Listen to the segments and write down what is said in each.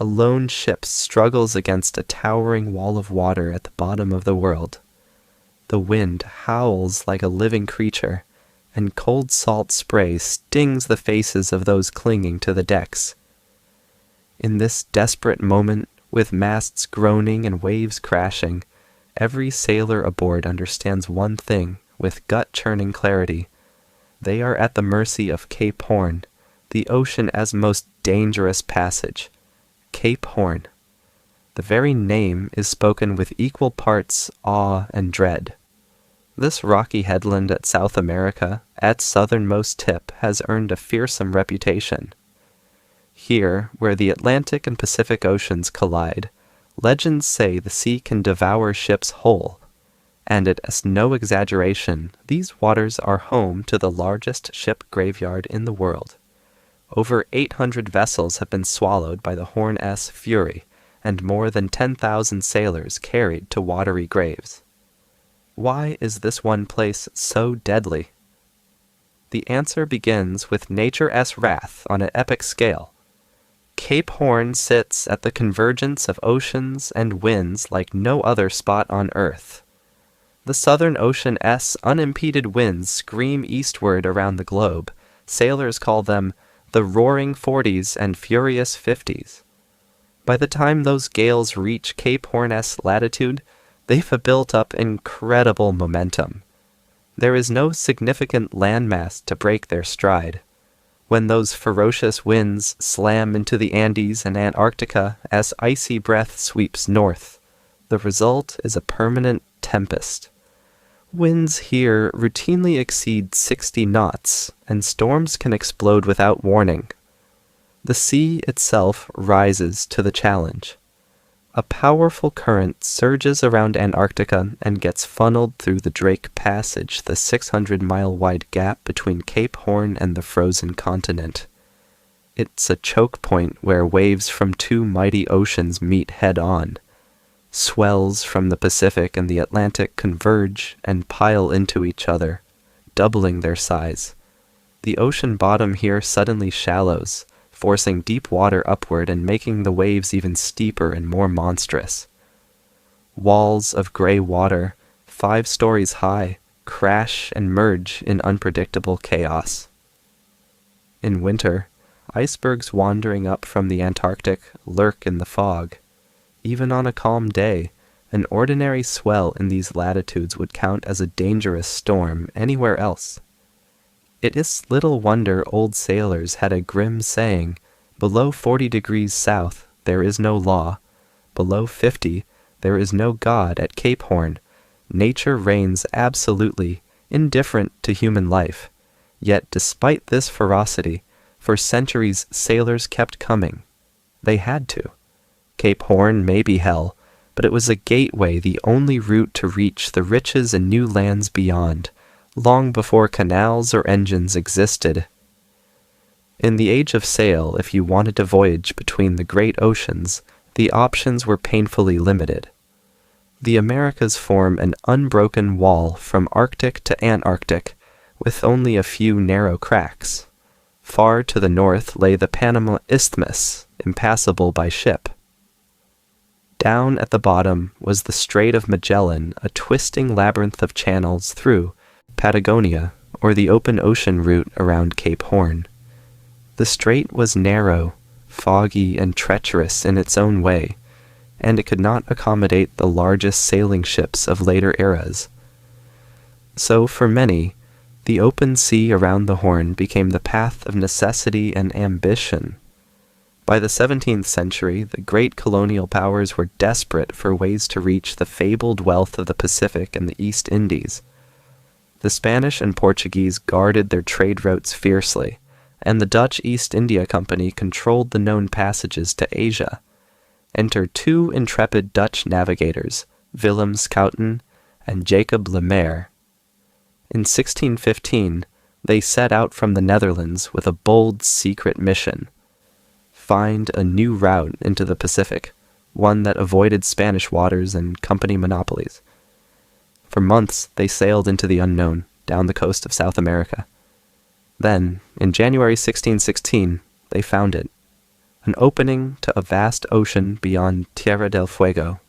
a lone ship struggles against a towering wall of water at the bottom of the world. The wind howls like a living creature, and cold salt spray stings the faces of those clinging to the decks. In this desperate moment, with masts groaning and waves crashing, every sailor aboard understands one thing with gut-churning clarity. They are at the mercy of Cape Horn, the ocean as most dangerous passage. Cape Horn. The very name is spoken with equal parts awe and dread. This rocky headland at South America, at southernmost tip, has earned a fearsome reputation. Here, where the Atlantic and Pacific Oceans collide, legends say the sea can devour ships whole, and it is no exaggeration, these waters are home to the largest ship graveyard in the world. Over 800 vessels have been swallowed by the Horn S Fury, and more than 10,000 sailors carried to watery graves. Why is this one place so deadly? The answer begins with nature's wrath on an epic scale. Cape Horn sits at the convergence of oceans and winds like no other spot on Earth. The Southern Ocean's unimpeded winds scream eastward around the globe. Sailors call them the Roaring Forties and Furious Fifties. By the time those gales reach Cape Horn's latitude, they've built up incredible momentum. There is no significant landmass to break their stride. When those ferocious winds slam into the Andes and Antarctica as icy breath sweeps north, the result is a permanent tempest. Winds here routinely exceed 60 knots, and storms can explode without warning. The sea itself rises to the challenge. A powerful current surges around Antarctica and gets funneled through the Drake Passage, the 600-mile-wide gap between Cape Horn and the frozen continent. It's a choke point where waves from two mighty oceans meet head-on. Swells from the Pacific and the Atlantic converge and pile into each other, doubling their size. The ocean bottom here suddenly shallows, forcing deep water upward and making the waves even steeper and more monstrous. Walls of gray water, 5 stories high, crash and merge in unpredictable chaos. In winter, icebergs wandering up from the Antarctic lurk in the fog. Even on a calm day, an ordinary swell in these latitudes would count as a dangerous storm anywhere else. It is little wonder old sailors had a grim saying, below 40 degrees south there is no law, below 50 there is no God at Cape Horn. Nature reigns absolutely, indifferent to human life. Yet despite this ferocity, for centuries sailors kept coming. They had to. Cape Horn may be hell, but it was a gateway, the only route to reach the riches and new lands beyond, long before canals or engines existed. In the age of sail, if you wanted to voyage between the great oceans, the options were painfully limited. The Americas form an unbroken wall from Arctic to Antarctic, with only a few narrow cracks. Far to the north lay the Panama Isthmus, impassable by ship. Down at the bottom was the Strait of Magellan, a twisting labyrinth of channels through Patagonia, or the open ocean route around Cape Horn. The strait was narrow, foggy, and treacherous in its own way, and it could not accommodate the largest sailing ships of later eras. So for many, the open sea around the Horn became the path of necessity and ambition. By the 17th century, the great colonial powers were desperate for ways to reach the fabled wealth of the Pacific and the East Indies. The Spanish and Portuguese guarded their trade routes fiercely, and the Dutch East India Company controlled the known passages to Asia. Enter 2 intrepid Dutch navigators, Willem Schouten and Jacob Lemaire. In 1615, they set out from the Netherlands with a bold secret mission: find a new route into the Pacific, one that avoided Spanish waters and company monopolies. For months, they sailed into the unknown, down the coast of South America. Then, in January 1616, they found it. an opening to a vast ocean beyond Tierra del Fuego.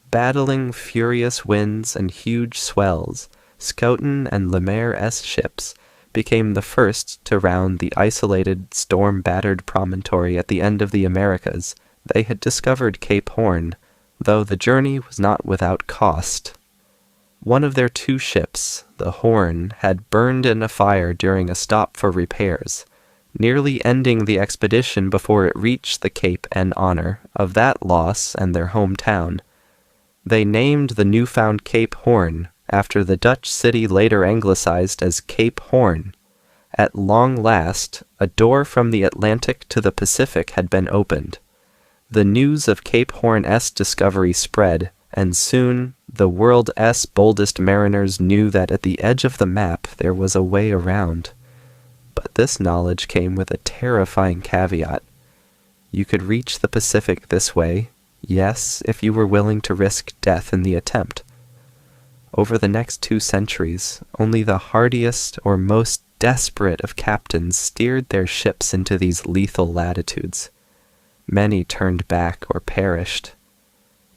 Battling furious winds and huge swells, Schouten and Lemaire's ships became the first to round the isolated, storm-battered promontory at the end of the Americas. They had discovered Cape Horn, though the journey was not without cost. One of their two ships, the Horn, had burned in a fire during a stop for repairs, nearly ending the expedition before it reached the Cape in honor of that loss and their hometown. They named the newfound Cape Horn after the Dutch city later anglicized as Cape Horn. At long last, a door from the Atlantic to the Pacific had been opened. The news of Cape Horn's discovery spread, and soon the world's boldest mariners knew that at the edge of the map there was a way around. But this knowledge came with a terrifying caveat. You could reach the Pacific this way, yes, if you were willing to risk death in the attempt. Over the next 2 centuries, only the hardiest or most desperate of captains steered their ships into these lethal latitudes. Many turned back or perished.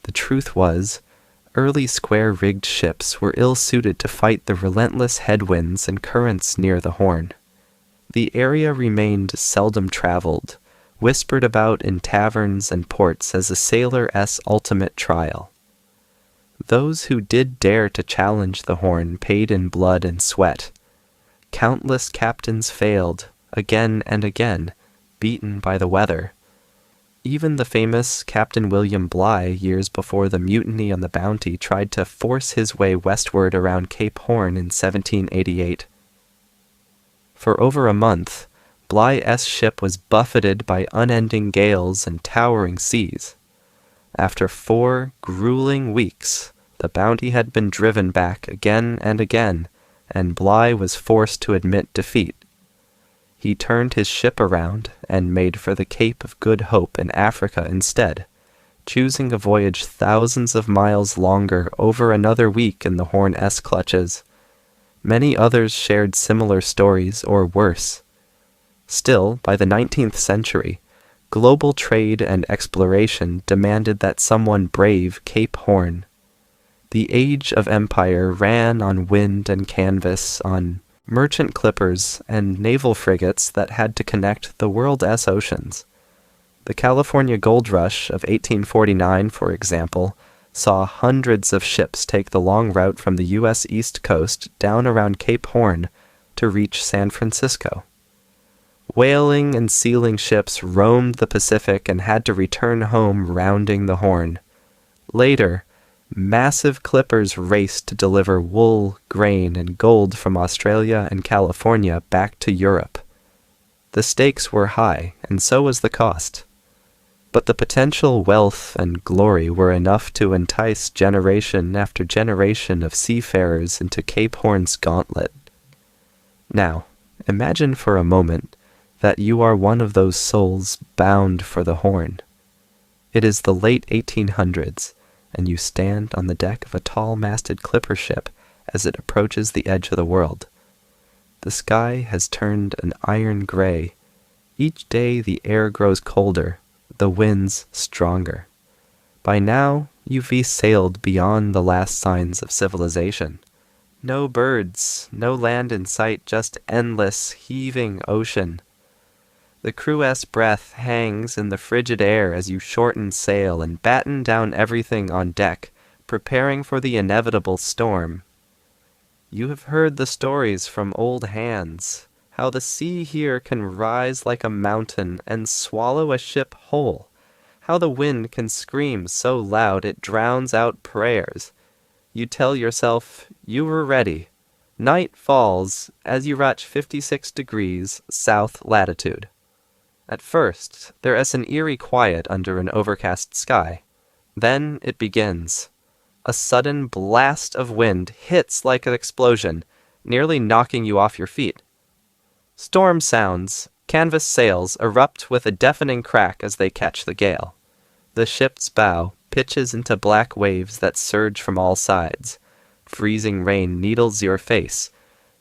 The truth was, early square-rigged ships were ill-suited to fight the relentless headwinds and currents near the Horn. The area remained seldom traveled, whispered about in taverns and ports as a sailor's ultimate trial. Those who did dare to challenge the Horn paid in blood and sweat. Countless captains failed, again and again, beaten by the weather. Even the famous Captain William Bligh, years before the mutiny on the Bounty, tried to force his way westward around Cape Horn in 1788. For over a month, Bligh's ship was buffeted by unending gales and towering seas. After 4 grueling weeks, the Bounty had been driven back again and again, and Bligh was forced to admit defeat. He turned his ship around and made for the Cape of Good Hope in Africa instead, choosing a voyage thousands of miles longer over another week in the Horn's clutches. Many others shared similar stories, or worse. Still, by the 19th century, global trade and exploration demanded that someone brave Cape Horn. The age of empire ran on wind and canvas, on merchant clippers and naval frigates that had to connect the world's oceans. The California gold rush of 1849, for example, saw hundreds of ships take the long route from the U.S. East Coast down around Cape Horn to reach San Francisco. Whaling and sealing ships roamed the Pacific and had to return home rounding the Horn. Later, massive clippers raced to deliver wool, grain, and gold from Australia and California back to Europe. The stakes were high, and so was the cost. But the potential wealth and glory were enough to entice generation after generation of seafarers into Cape Horn's gauntlet. Now, imagine for a moment that you are one of those souls bound for the Horn. It is the late 1800s, and you stand on the deck of a tall-masted clipper ship as it approaches the edge of the world. The sky has turned an iron gray. Each day the air grows colder, the winds stronger. By now, you've sailed beyond the last signs of civilization. No birds, no land in sight, just endless, heaving ocean. The crew's breath hangs in the frigid air as you shorten sail and batten down everything on deck, preparing for the inevitable storm. You have heard the stories from old hands, how the sea here can rise like a mountain and swallow a ship whole, how the wind can scream so loud it drowns out prayers. You tell yourself you were ready. Night falls as you reach 56 degrees south latitude. At first, there is an eerie quiet under an overcast sky. Then it begins. A sudden blast of wind hits like an explosion, nearly knocking you off your feet. Storm sounds, canvas sails erupt with a deafening crack as they catch the gale. The ship's bow pitches into black waves that surge from all sides. Freezing rain needles your face.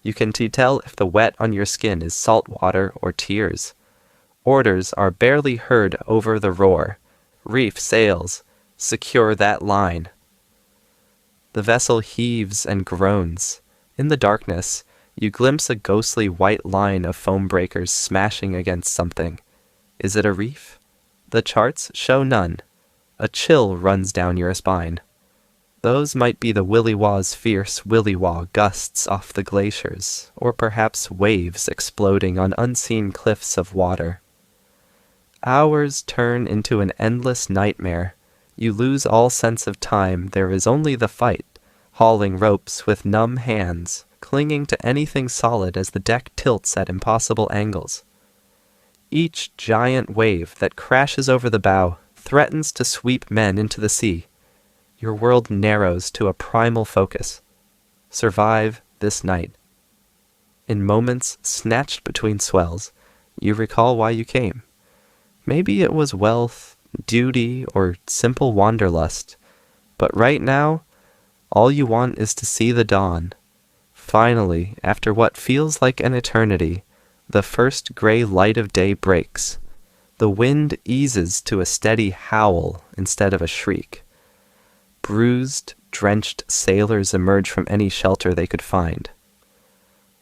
You can tell if the wet on your skin is salt water or tears. Orders are barely heard over the roar. Reef sails. Secure that line. The vessel heaves and groans. In the darkness, you glimpse a ghostly white line of foam breakers smashing against something. Is it a reef? The charts show none. A chill runs down your spine. Those might be the Willy-Wah's fierce Willy-Wah gusts off the glaciers, or perhaps waves exploding on unseen cliffs of water. Hours turn into an endless nightmare. You lose all sense of time. There is only the fight, hauling ropes with numb hands, clinging to anything solid as the deck tilts at impossible angles. Each giant wave that crashes over the bow threatens to sweep men into the sea. Your world narrows to a primal focus. Survive this night. In moments snatched between swells, you recall why you came. Maybe it was wealth, duty, or simple wanderlust. But right now, all you want is to see the dawn. Finally, after what feels like an eternity, the first gray light of day breaks. The wind eases to a steady howl instead of a shriek. Bruised, drenched sailors emerge from any shelter they could find.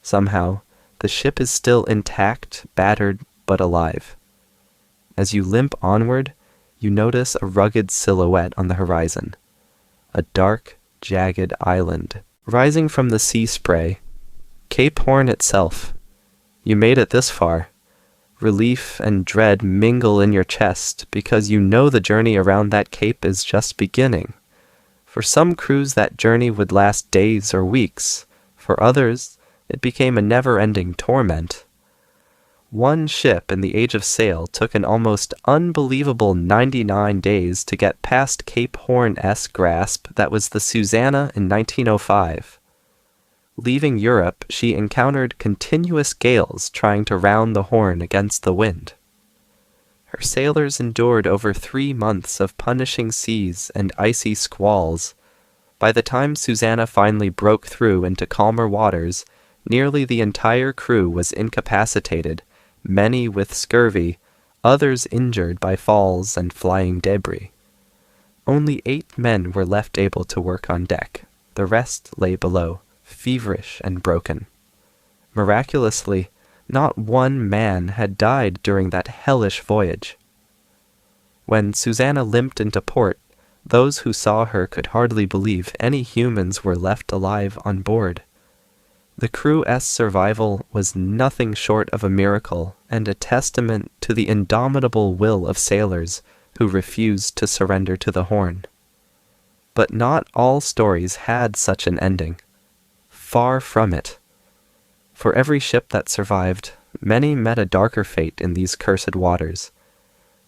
Somehow, the ship is still intact, battered, but alive. As you limp onward, you notice a rugged silhouette on the horizon. A dark, jagged island, rising from the sea spray. Cape Horn itself. You made it this far. Relief and dread mingle in your chest because you know the journey around that cape is just beginning. For some crews that journey would last days or weeks. For others, it became a never-ending torment. One ship in the age of sail took an almost unbelievable 99 days to get past Cape Horn's grasp that was the Susanna in 1905. Leaving Europe, she encountered continuous gales trying to round the Horn against the wind. Her sailors endured over 3 months of punishing seas and icy squalls. By the time Susanna finally broke through into calmer waters, nearly the entire crew was incapacitated, many with scurvy, others injured by falls and flying debris. Only 8 men were left able to work on deck. The rest lay below, feverish and broken. Miraculously, not one man had died during that hellish voyage. When Susanna limped into port, those who saw her could hardly believe any humans were left alive on board. The crew's survival was nothing short of a miracle and a testament to the indomitable will of sailors who refused to surrender to the Horn. But not all stories had such an ending. Far from it. For every ship that survived, many met a darker fate in these cursed waters.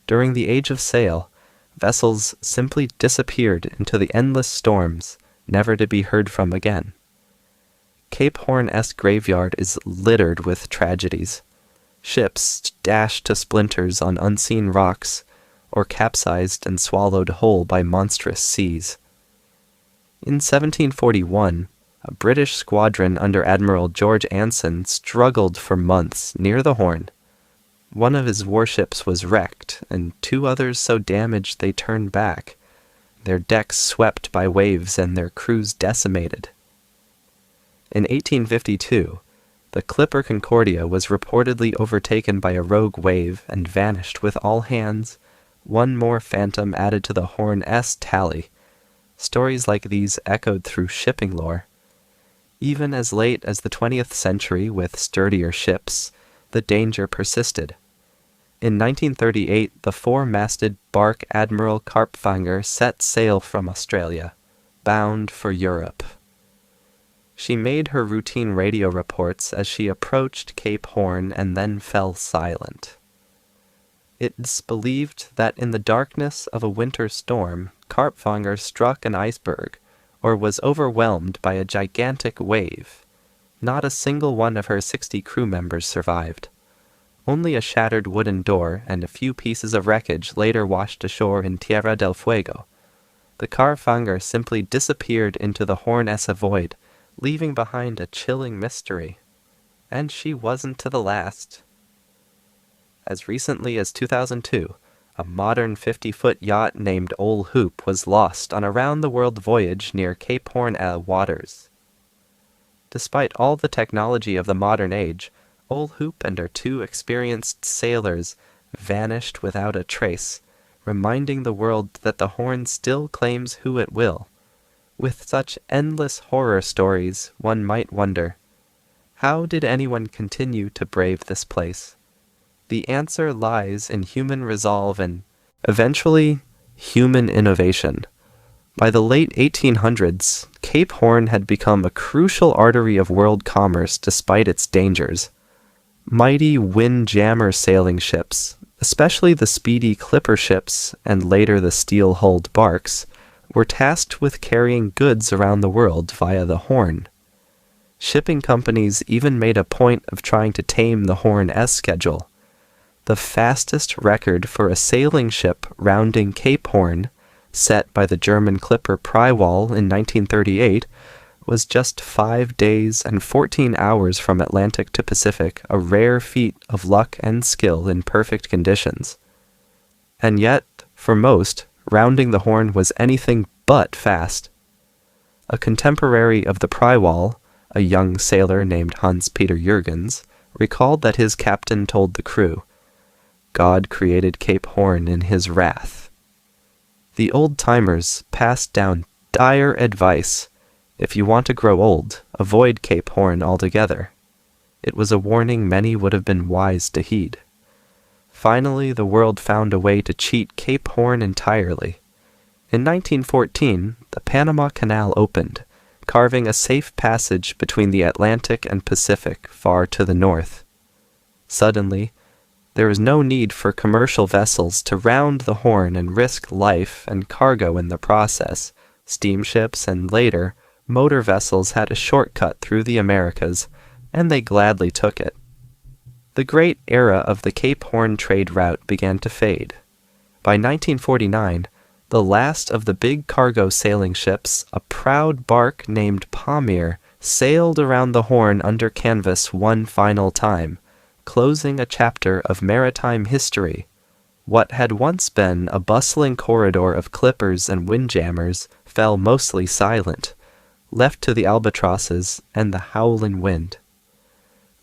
During the age of sail, vessels simply disappeared into the endless storms, never to be heard from again. Cape Horn's graveyard is littered with tragedies. Ships dashed to splinters on unseen rocks, or capsized and swallowed whole by monstrous seas. In 1741, a British squadron under Admiral George Anson struggled for months near the Horn. One of his warships was wrecked, and 2 others so damaged they turned back, their decks swept by waves and their crews decimated. In 1852, the clipper Concordia was reportedly overtaken by a rogue wave and vanished with all hands, one more phantom added to the Horn's tally. Stories like these echoed through shipping lore. Even as late as the 20th century with sturdier ships, the danger persisted. In 1938, the 4-masted bark Admiral Karpfanger set sail from Australia, bound for Europe. She made her routine radio reports as she approached Cape Horn and then fell silent. It's believed that in the darkness of a winter storm, Karpfanger struck an iceberg, or was overwhelmed by a gigantic wave. Not a single one of her 60 crew members survived. Only a shattered wooden door and a few pieces of wreckage later washed ashore in Tierra del Fuego. The Karpfanger simply disappeared into the Horn's void, leaving behind a chilling mystery. And she wasn't to the last. As recently as 2002, a modern 50-foot yacht named Ol Hoop was lost on a round-the-world voyage near Cape Horn waters. Despite all the technology of the modern age, Ol Hoop and her two experienced sailors vanished without a trace, reminding the world that the Horn still claims who it will. With such endless horror stories, one might wonder, how did anyone continue to brave this place? The answer lies in human resolve and, eventually, human innovation. By the late 1800s, Cape Horn had become a crucial artery of world commerce despite its dangers. Mighty windjammer sailing ships, especially the speedy clipper ships and later the steel-hulled barks, were tasked with carrying goods around the world via the Horn. Shipping companies even made a point of trying to tame the Horn schedule. The fastest record for a sailing ship rounding Cape Horn, set by the German clipper Prywall in 1938, was just 5 days and 14 hours from Atlantic to Pacific, a rare feat of luck and skill in perfect conditions. And yet, for most, rounding the Horn was anything but fast. A contemporary of the Prywall, a young sailor named Hans-Peter Jürgens, recalled that his captain told the crew, "God created Cape Horn in his wrath." The old-timers passed down dire advice. If you want to grow old, avoid Cape Horn altogether. It was a warning many would have been wise to heed. Finally, the world found a way to cheat Cape Horn entirely. In 1914, the Panama Canal opened, carving a safe passage between the Atlantic and Pacific far to the north. Suddenly, there was no need for commercial vessels to round the Horn and risk life and cargo in the process. Steamships and, later, motor vessels had a shortcut through the Americas, and they gladly took it. The great era of the Cape Horn trade route began to fade. By 1949, the last of the big cargo sailing ships, a proud bark named Pamir, sailed around the Horn under canvas one final time, closing a chapter of maritime history. What had once been a bustling corridor of clippers and windjammers fell mostly silent, left to the albatrosses and the howling wind.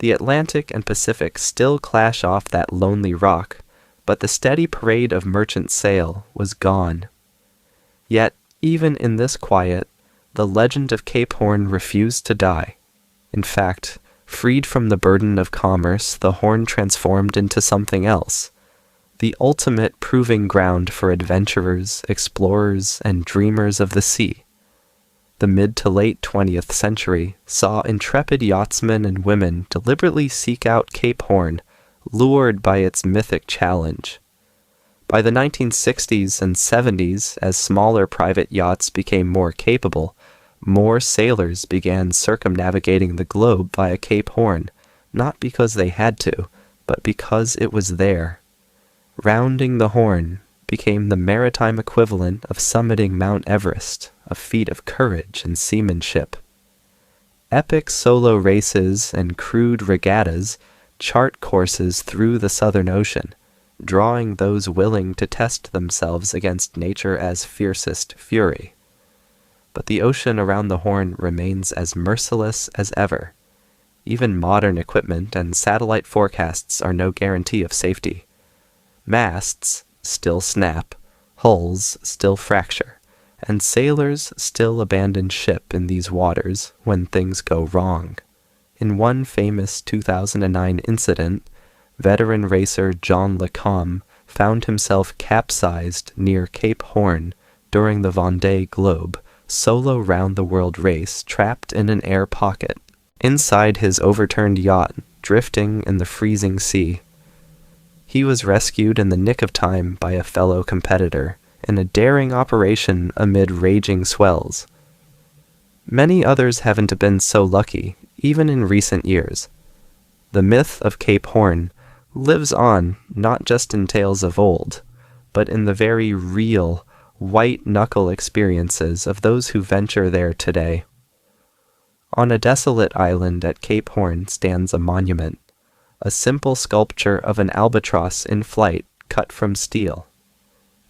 The Atlantic and Pacific still clash off that lonely rock, but the steady parade of merchant sail was gone. Yet, even in this quiet, the legend of Cape Horn refused to die. In fact, freed from the burden of commerce, the Horn transformed into something else, the ultimate proving ground for adventurers, explorers, and dreamers of the sea. The mid to late 20th century saw intrepid yachtsmen and women deliberately seek out Cape Horn, lured by its mythic challenge. By the 1960s and 70s, as smaller private yachts became more capable, more sailors began circumnavigating the globe via Cape Horn, not because they had to, but because it was there. Rounding the Horn became the maritime equivalent of summiting Mount Everest, a feat of courage and seamanship. Epic solo races and crude regattas chart courses through the Southern Ocean, drawing those willing to test themselves against nature as fiercest fury. But the ocean around the Horn remains as merciless as ever. Even modern equipment and satellite forecasts are no guarantee of safety. Masts still snap, hulls still fracture, and sailors still abandon ship in these waters when things go wrong. In one famous 2009 incident, veteran racer John Lacombe found himself capsized near Cape Horn during the Vendée Globe solo round-the-world race, trapped in an air pocket, inside his overturned yacht, drifting in the freezing sea. He was rescued in the nick of time by a fellow competitor, in a daring operation amid raging swells. Many others haven't been so lucky, even in recent years. The myth of Cape Horn lives on not just in tales of old, but in the very real, white-knuckle experiences of those who venture there today. On a desolate island at Cape Horn stands a monument, a simple sculpture of an albatross in flight cut from steel.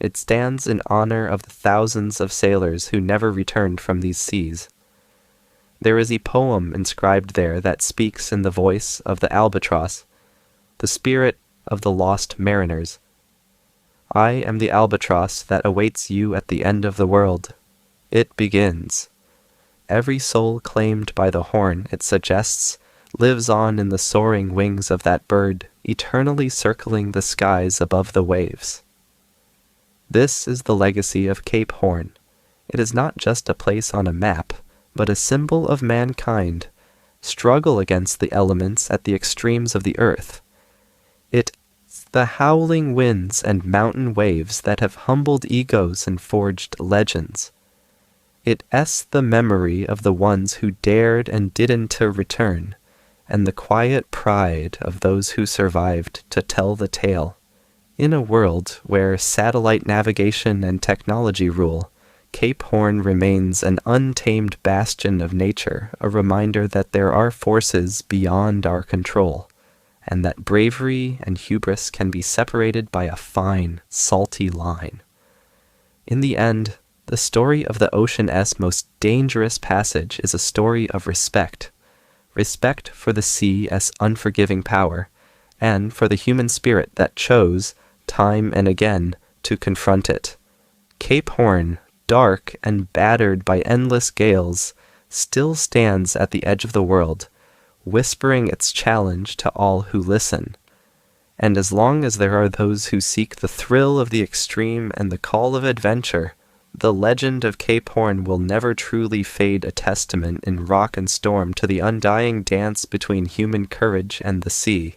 It stands in honor of the thousands of sailors who never returned from these seas. There is a poem inscribed there that speaks in the voice of the albatross, the spirit of the lost mariners. I am the albatross that awaits you at the end of the world. It begins. Every soul claimed by the horn, it suggests, lives on in the soaring wings of that bird, eternally circling the skies above the waves. This is the legacy of Cape Horn. It is not just a place on a map, but a symbol of mankind, struggle against the elements at the extremes of the earth. It is the howling winds and mountain waves that have humbled egos and forged legends. It is the memory of the ones who dared and didn't to return, and the quiet pride of those who survived to tell the tale. In a world where satellite navigation and technology rule, Cape Horn remains an untamed bastion of nature, a reminder that there are forces beyond our control, and that bravery and hubris can be separated by a fine, salty line. In the end, the story of the ocean's most dangerous passage is a story of respect. Respect for the sea as unforgiving power, and for the human spirit that chose, time and again, to confront it. Cape Horn, dark and battered by endless gales, still stands at the edge of the world, whispering its challenge to all who listen. And as long as there are those who seek the thrill of the extreme and the call of adventure, the legend of Cape Horn will never truly fade, a testament in rock and storm to the undying dance between human courage and the sea.